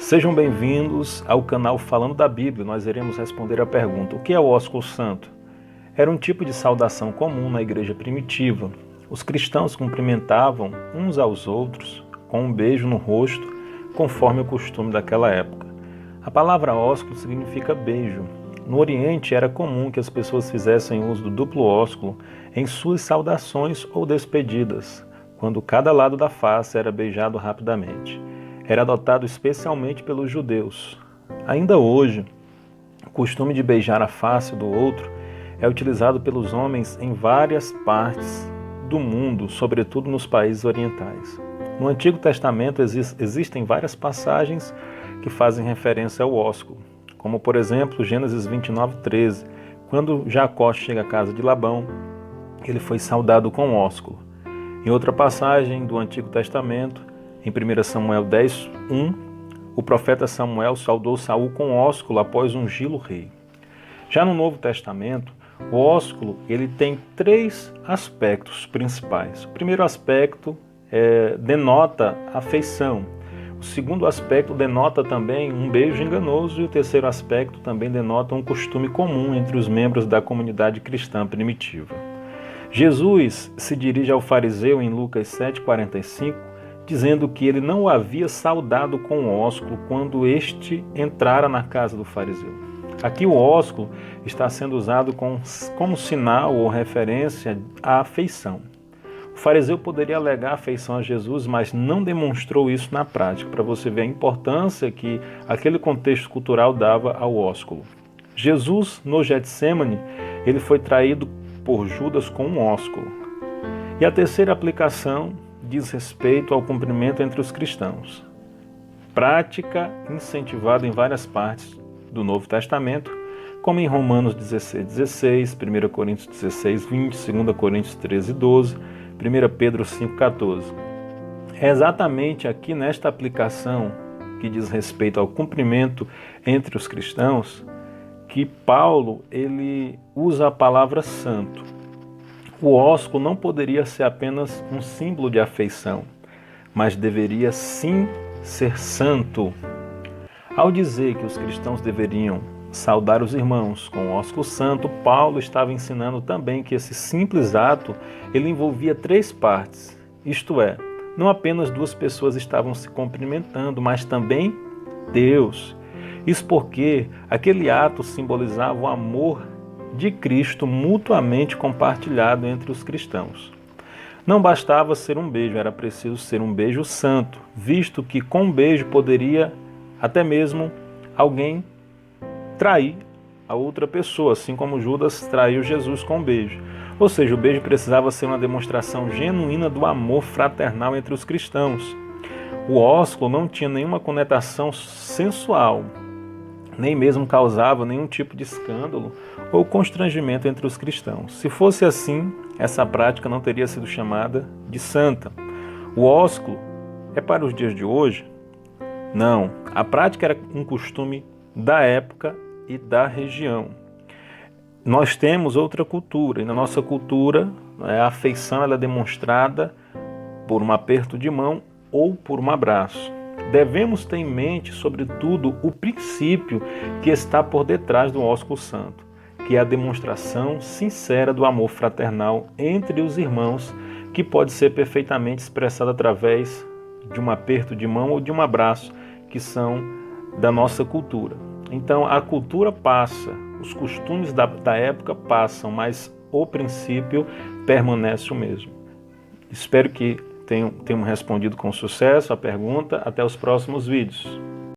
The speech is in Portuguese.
Sejam bem-vindos ao canal Falando da Bíblia. Nós iremos responder a pergunta: o que é o ósculo santo? Era um tipo de saudação comum na igreja primitiva. Os cristãos cumprimentavam uns aos outros com um beijo no rosto, conforme o costume daquela época. A palavra ósculo significa beijo. No Oriente era comum que as pessoas fizessem uso do duplo ósculo em suas saudações ou despedidas, quando cada lado da face era beijado rapidamente. Era adotado especialmente pelos judeus. Ainda hoje, o costume de beijar a face do outro é utilizado pelos homens em várias partes do mundo, sobretudo nos países orientais. No Antigo Testamento existem várias passagens que fazem referência ao ósculo, como por exemplo Gênesis 29:13, quando Jacó chega à casa de Labão, ele foi saudado com ósculo. Em outra passagem do Antigo Testamento, em 1 Samuel 10:1, o profeta Samuel saudou Saul com ósculo após ungí-lo rei. Já no Novo Testamento, o ósculo ele tem três aspectos principais. O primeiro aspecto denota afeição. O segundo aspecto denota também um beijo enganoso e o terceiro aspecto também denota um costume comum entre os membros da comunidade cristã primitiva. Jesus se dirige ao fariseu em Lucas 7:45, dizendo que ele não o havia saudado com ósculo quando este entrara na casa do fariseu. Aqui o ósculo está sendo usado como sinal ou referência à afeição. O fariseu poderia alegar afeição a Jesus, mas não demonstrou isso na prática, para você ver a importância que aquele contexto cultural dava ao ósculo. Jesus, no Getsêmani, ele foi traído por Judas com um ósculo. E a terceira aplicação diz respeito ao cumprimento entre os cristãos. Prática incentivada em várias partes do Novo Testamento, como em Romanos 16:16, 1 Coríntios 16:20, 2 Coríntios 13:12, 1 Pedro 5:14. É exatamente aqui nesta aplicação que diz respeito ao cumprimento entre os cristãos que Paulo ele usa a palavra santo. O ósculo não poderia ser apenas um símbolo de afeição, mas deveria sim ser santo. Ao dizer que os cristãos deveriam saudar os irmãos com o ósculo santo, Paulo estava ensinando também que esse simples ato ele envolvia três partes, isto é, não apenas duas pessoas estavam se cumprimentando, mas também Deus. Isso porque aquele ato simbolizava o amor de Cristo mutuamente compartilhado entre os cristãos. Não bastava ser um beijo, era preciso ser um beijo santo, visto que com um beijo poderia até mesmo alguém trair a outra pessoa, assim como Judas traiu Jesus com um beijo. Ou seja, o beijo precisava ser uma demonstração genuína do amor fraternal entre os cristãos. O ósculo não tinha nenhuma conotação sensual, nem mesmo causava nenhum tipo de escândalo ou constrangimento entre os cristãos. Se fosse assim, essa prática não teria sido chamada de santa. O ósculo é para os dias de hoje? Não, a prática era um costume da época e da região. Nós temos outra cultura, e na nossa cultura a afeição ela é demonstrada por um aperto de mão ou por um abraço. Devemos ter em mente, sobretudo, o princípio que está por detrás do ósculo santo, que é a demonstração sincera do amor fraternal entre os irmãos, que pode ser perfeitamente expressado através de um aperto de mão ou de um abraço, que são da nossa cultura. Então a cultura passa, os costumes da época passam, mas o princípio permanece o mesmo. Espero que tenham respondido com sucesso a pergunta. Até os próximos vídeos.